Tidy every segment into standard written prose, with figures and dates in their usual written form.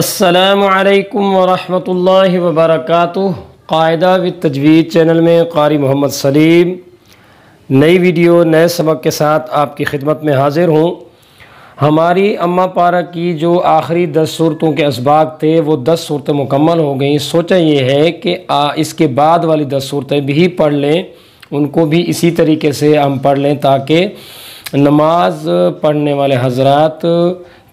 السلام علیکم ورحمۃ اللہ وبرکاتہ۔ قاعدہ بالتجوید چینل میں قاری محمد سلیم نئی ویڈیو نئے سبق کے ساتھ آپ کی خدمت میں حاضر ہوں۔ ہماری اماں پارہ کی جو آخری 10 صورتوں کے اسباق تھے وہ 10 صورتیں مکمل ہو گئیں۔ سوچا یہ ہے کہ اس کے بعد والی 10 صورتیں بھی پڑھ لیں، ان کو بھی اسی طریقے سے ہم پڑھ لیں تاکہ نماز پڑھنے والے حضرات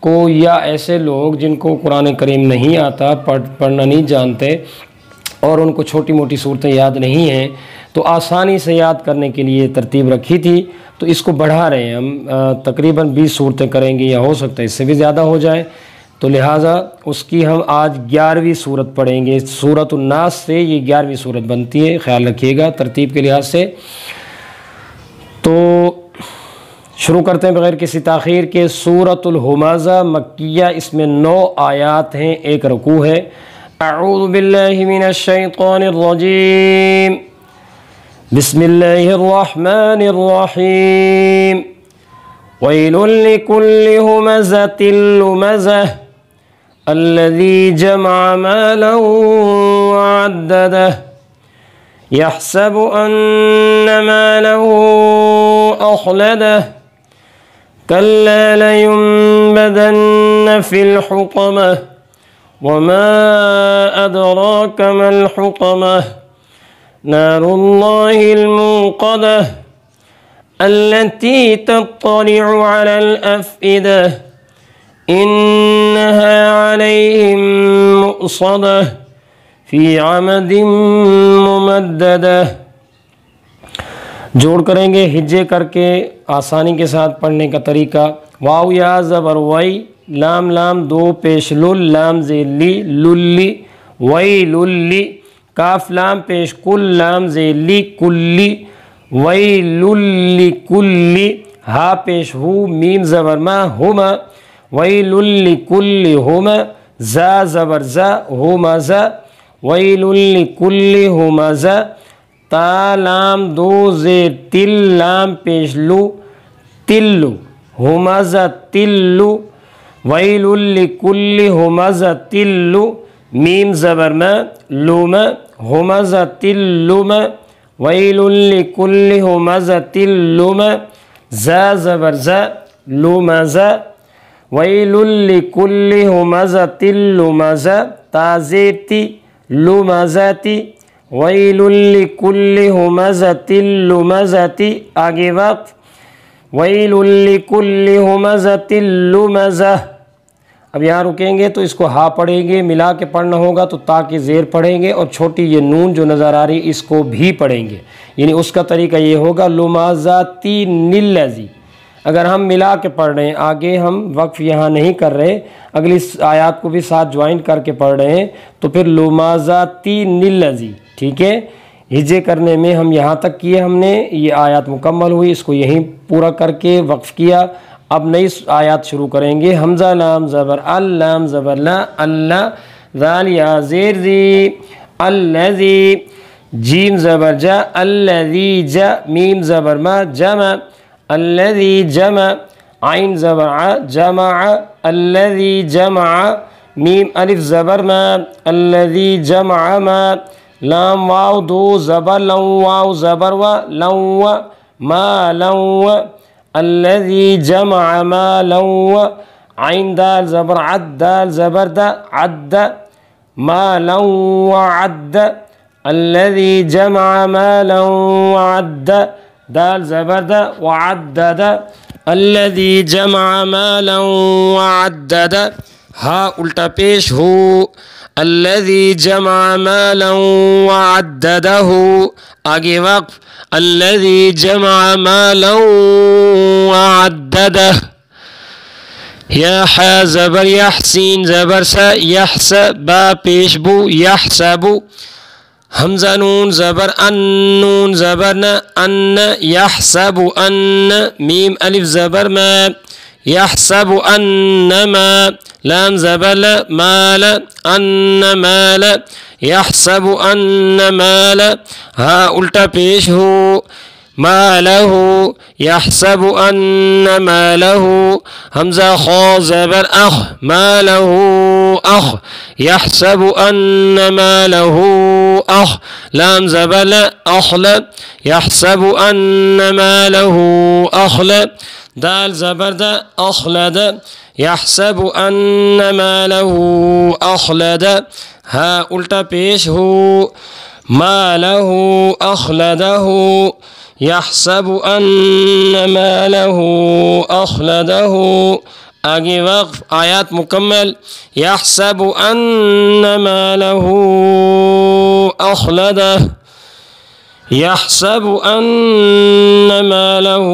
کو یا ایسے لوگ جن کو قرآن کریم نہیں آتا، پڑھنا نہیں جانتے اور ان کو چھوٹی موٹی صورتیں یاد نہیں ہیں، تو آسانی سے یاد کرنے کے لیے ترتیب رکھی تھی، تو اس کو بڑھا رہے ہیں ہم، تقریباً 20 صورتیں کریں گے یا ہو سکتا ہے اس سے بھی زیادہ ہو جائے، تو لہٰذا اس کی ہم آج 11ویں صورت پڑھیں گے۔ سورۃ الناس سے یہ 11ویں صورت بنتی ہے، خیال رکھیے گا ترتیب کے لحاظ سے۔ تو شروع کرتے ہیں بغیر کسی تاخیر کے۔ سورۃ الہمزہ مکیہ، اس میں 9 آیات ہیں، 1 رکوع ہے۔ اعوذ باللہ من الشیطان الرجیم، بسم اللہ الرحمن الرحیم۔ ویل لکل ہمزۃ لمزہ الذی جمع مالا وعددہ یحسب ان مالہ اخلدہ كلا لينبذن في الحطمة وما أدراك ما الحطمة نار الله الموقدة التي تطلع على الأفئدة إنها عليهم مؤصدة في عمد ممددة۔ جوڑ کریں گے ہجے کر کے آسانی کے ساتھ پڑھنے کا طریقہ۔ واو یا زبر وئی، لام لام 2 پیش لل، لام زیر لی، للی، وئی للی، کاف لام پیش کل، لام زیر لی، کلی، وئی للی کلی، ہا پیش ہو، میم زبر ما، ہما، وئی للی کلی ہما، زا زبر زا، ہما زا، وئی للی کلی ہما زا، تا لام 2 زیر تل، لام پیش لو، تلو، ہمزہ تلو، ویل لکل ہمزہ تلو، میم زبر ما، لوما، ہمزہ تلوما، ویل لکل ہمزہ تلوما، زا زبر زا، لومزا، ویل لکل ہمزہ تلومزا، تا زیر تی، لومزاتی، ویل لکل ہمزۃ لمزۃ، آگے وقف، ویل لکل ہمزۃ لمزہ۔ اب یہاں رکیں گے تو اس کو ہا پڑھیں گے، ملا کے پڑھنا ہوگا تو تا کے زیر پڑھیں گے، اور چھوٹی یہ نون جو نظر آ رہی اس کو بھی پڑھیں گے، یعنی اس کا طریقہ یہ ہوگا لمزاتی نلزی۔ اگر ہم ملا کے پڑھ رہے ہیں، آگے ہم وقف یہاں نہیں کر رہے، اگلی آیات کو بھی ساتھ جوائن کر کے پڑھ رہے ہیں، تو پھر لمزاتی نلزی، ٹھیک ہے۔ ہجے کرنے میں ہم یہاں تک کیے، ہم نے یہ آیات مکمل ہوئی، اس کو یہیں پورا کر کے وقف کیا۔ اب نئی آیات شروع کریں گے۔ حمزہ لام زبر ال، لام زبر لا، اللہ، ذال یا زیر زی، الذی، جیم زبر جا، الذی جا، میم زبر ما، جمع، الذی جمع، عین زبر ع، جمع، الذی جمع، میم الف زبر ما، الذی جمع ما، لام واو 2 زبر لو، واو زبر و، لو، ما لو، الذی جمع ما لو، عین دال زبر عد، دال زبر دا، عد، ما لو عد، الذی جمع ما لو عد، دال زبر دا، وعدد، الذی جمع ما لو عدد، ہا الٹا پیش ہو، الذی جمع مالا وعددہ، آگے وقف، الذی جمع مالا وعددہ، یا حا زبر یحسین زبر سا، یحس، با پیش بو، یحسب، حمزہ نون زبر ان، نون زبر نا، ان، یحسب ان، میم الف زبر ما، یحسب انما، لام زبر مال، ان مال، یحسب ان مال، ہا الٹا پیش ہو، ماله يحسب أن ماله همزة خاء زبر أخ ماله أخ يحسب أن ماله أخ لام زبر أخل يحسب أن ماله أخل دال زبر دا أخلد يحسب أن ماله أخلد ها الٹا پیش ہو ماله أخلده يحسب أن ماله أخلده آگے وقف آیات مکمل يحسب أن ماله أخلده يحسب أن ماله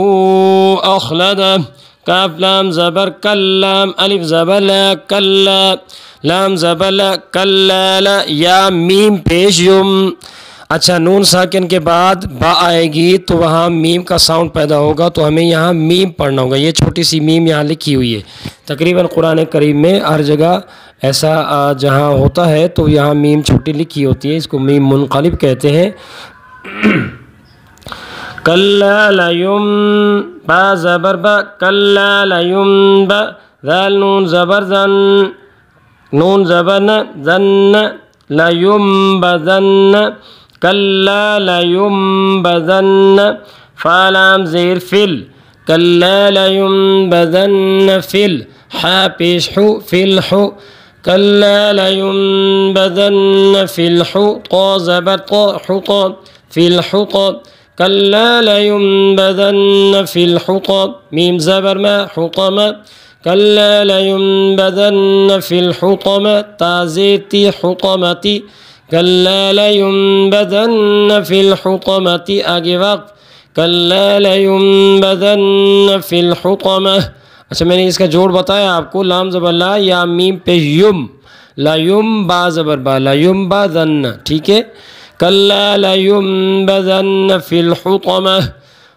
أخلده کاف لام زبر کلام الف زبر لا کلا لام زبر لا کلا لا یا میم پیش یم. اچھا نون ساکن کے بعد با آئے گی تو وہاں میم کا ساؤنڈ پیدا ہوگا تو ہمیں یہاں میم پڑھنا ہوگا. یہ چھوٹی سی میم یہاں لکھی ہوئی ہے. تقریباً قرآن کریم میں ہر جگہ ایسا جہاں ہوتا ہے تو یہاں میم چھوٹی لکھی ہوتی ہے. اس کو میم منقلب کہتے ہیں. کلا لیم با زبر با کلا لیم با ذال نون زبر زن نون زبر ن زن لیم بزن کلا لیم بزن فالام زیر فل کلا لیم بزن فل حا پیش حو فل حو کلا لیم بزن فل حو طا زبر طا حطا فل حطا كلا لينبذن في الحطب ميم زبر ما حطمة كلا لينبذن في الحطمة تازيتي حطمتي كلا لينبذن في الحطمة آگے وقف كلا لينبذن في الحطمة. اچھا میں نے اس کا جوڑ بتایا آپ کو. لام زبر لا یا میم پہ یم لا یم با زبر با لا یم با ذن ٹھیک ہے. كلا لينبذن في الحطمة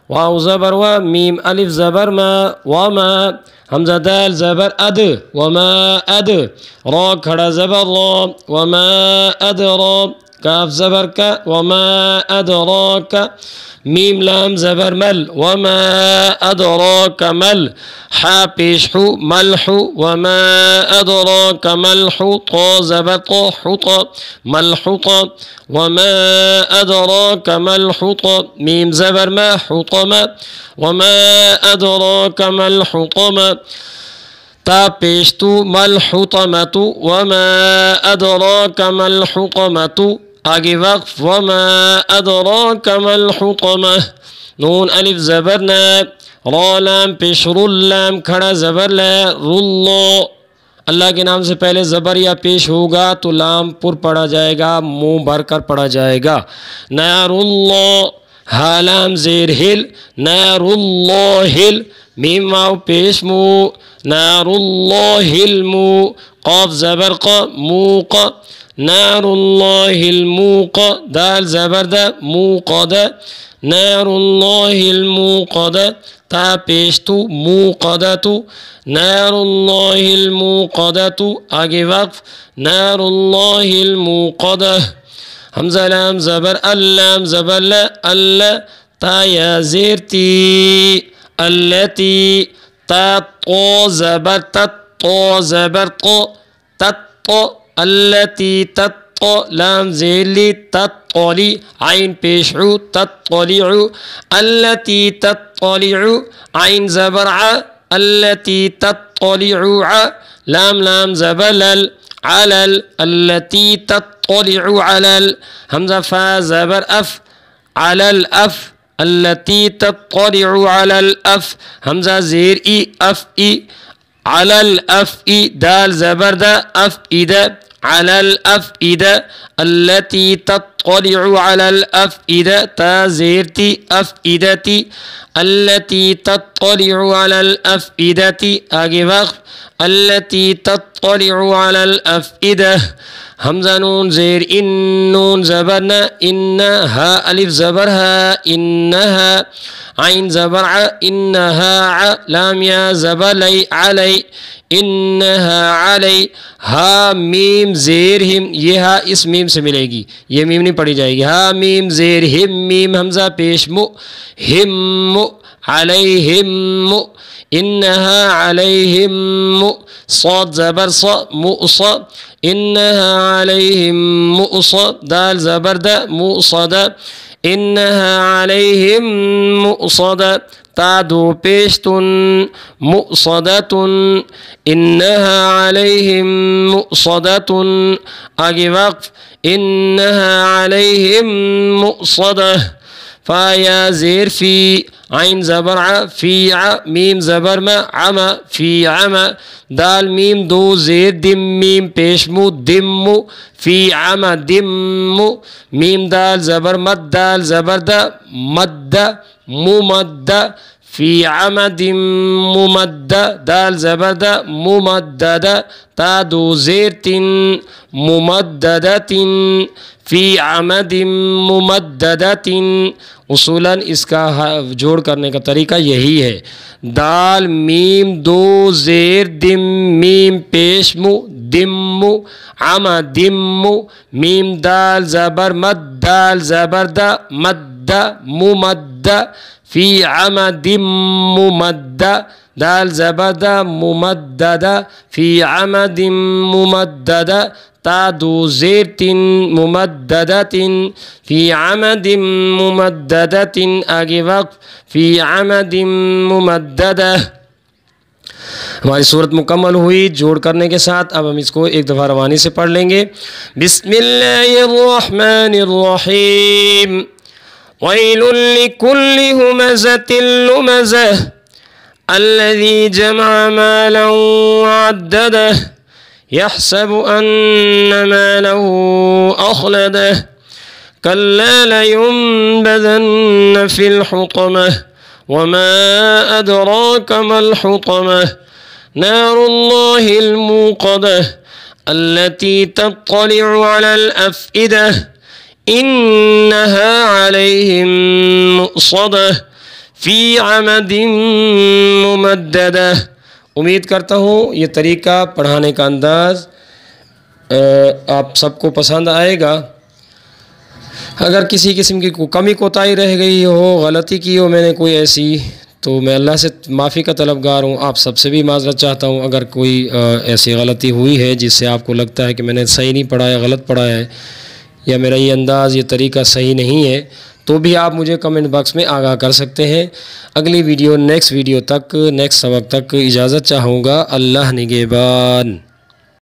واو زبر و ميم ألف زبر ما وما همزة دال زبر أد وما أد را کھڑا زبر را وما أدرا كاف زبر ك وما أدراك ميم لام زبر مل وما أدراك مل حا پیش حو ملح وما أدراك ملح طا زبر طا حطا ملحطا وما أدراك ملحطا ميم زبر ما حطما وما أدراك ملحطما تا پیشتو ملحطمة وما أدراك ملحطمة آگے وقف وما أدراك ملحطمة نون ألف زبر نا را لام پیش رلام کھڑا زبر لا رلو اللہ کے نام سے پہلے زبر یا پیش ہوگا تو لام پر پڑھا جائے گا منہ بھر کر پڑھا جائے گا. نار اللہ ہا لام زیر ہل نار اللہ ہل میم واو پیش مو نار اللہ المو قاف زبر ق موق نار اللہ الموق دال زبر دا موقد نار اللہ الموقد تا پیشتو موقدتو نار اللہ الموقدتو آگے وقف نار اللہ الموقدہ حمزہ لام زبر اللام زبر لا اللہ تا یا زیر تی اللتی تا طو زبر تت طو زبر طو تت طو اللتی تت لام زیلی تطلی عین پیشعو تطلیعو التی تطلیعو عین زبر ع التی تطلیعو ع لام لام زبر لل علل التی تطلیعو علل حمزہ فا زبر اف علل اف التی تطلیعو علل اف حمزہ زیر ای اف ای علل اف ای دال زبر دا اف ای دا على الأفئدة التي تطلع على الأفئدة تازيرتي أفئدتي التي تطلع على الأفئدة آگے وقف التي تطلع على الأفئدة حمزة نون زير إن نون زبرنا إنها ألف زبرها إنها عين زبر إنها لام يا زبر لي علي انہا علی ہا میم زیر ہم یہ ہا اس میم سے ملے گی. یہ میم نہیں پڑھی جائے گی. ہا میم زیر ہم میم حمزہ پیش مو ہم علیہم انہا علیہم صاد زبر ص مؤص انہا علیہم مؤص دال زبر د مؤصد انہا علیہم مؤصد تا دو پیش تن مؤصدۃ انہا علیہم مؤصدۃ آگے وقف انہا علیہم مؤصدہ. فا یا زیر فی عین زبر ع فی ع میم زبر م عم فی عم دال میم دو زیر دم میم پیش مو دم فی عم دم میم دال زبر مد دال زبر د مد ممد فی عمد ممد دال زبر د ممدد تا دو زیر تن ممددت فی عمد ممددت. اصولاً اس کا جوڑ کرنے کا طریقہ یہی ہے. دال میم دو زیر دم میم پیش مو دم عم دم میم دال زبر مد دال زبر د مد ممد فی عمد ممد دال زبر د ممدد فی عمد ممدد تا دو زیر تن ممددت فی عمد ممددت آگے وقف فی عمد ممددہ. ہماری صورت مکمل ہوئی جوڑ کرنے کے ساتھ. اب ہم اس کو ایک دفعہ روانی سے پڑھ لیں گے. بسم اللہ الرحمن الرحیم. ویل لکل ہمزۃ لمزہ الذی جمع مالا وعددہ يحسب أن ماله أخلده كلا لينبذن في الحطمة وما أدراك ما الحطمة نار الله الموقدة التي تطلع على الأفئدة إنها عليهم مؤصدة في عمد ممددة. امید کرتا ہوں یہ طریقہ پڑھانے کا انداز آپ سب کو پسند آئے گا. اگر کسی قسم کی کوئی کمی کوتاہی رہ گئی ہو غلطی کی ہو میں نے کوئی ایسی تو میں اللہ سے معافی کا طلبگار ہوں. آپ سب سے بھی معذرت چاہتا ہوں اگر کوئی ایسی غلطی ہوئی ہے جس سے آپ کو لگتا ہے کہ میں نے صحیح نہیں پڑھایا غلط پڑھایا ہے یا میرا یہ انداز یہ طریقہ صحیح نہیں ہے تو بھی آپ مجھے کمنٹ باکس میں آگاہ کر سکتے ہیں. اگلی ویڈیو نیکسٹ ویڈیو تک نیکسٹ سبق تک اجازت چاہوں گا. اللہ نگہبان.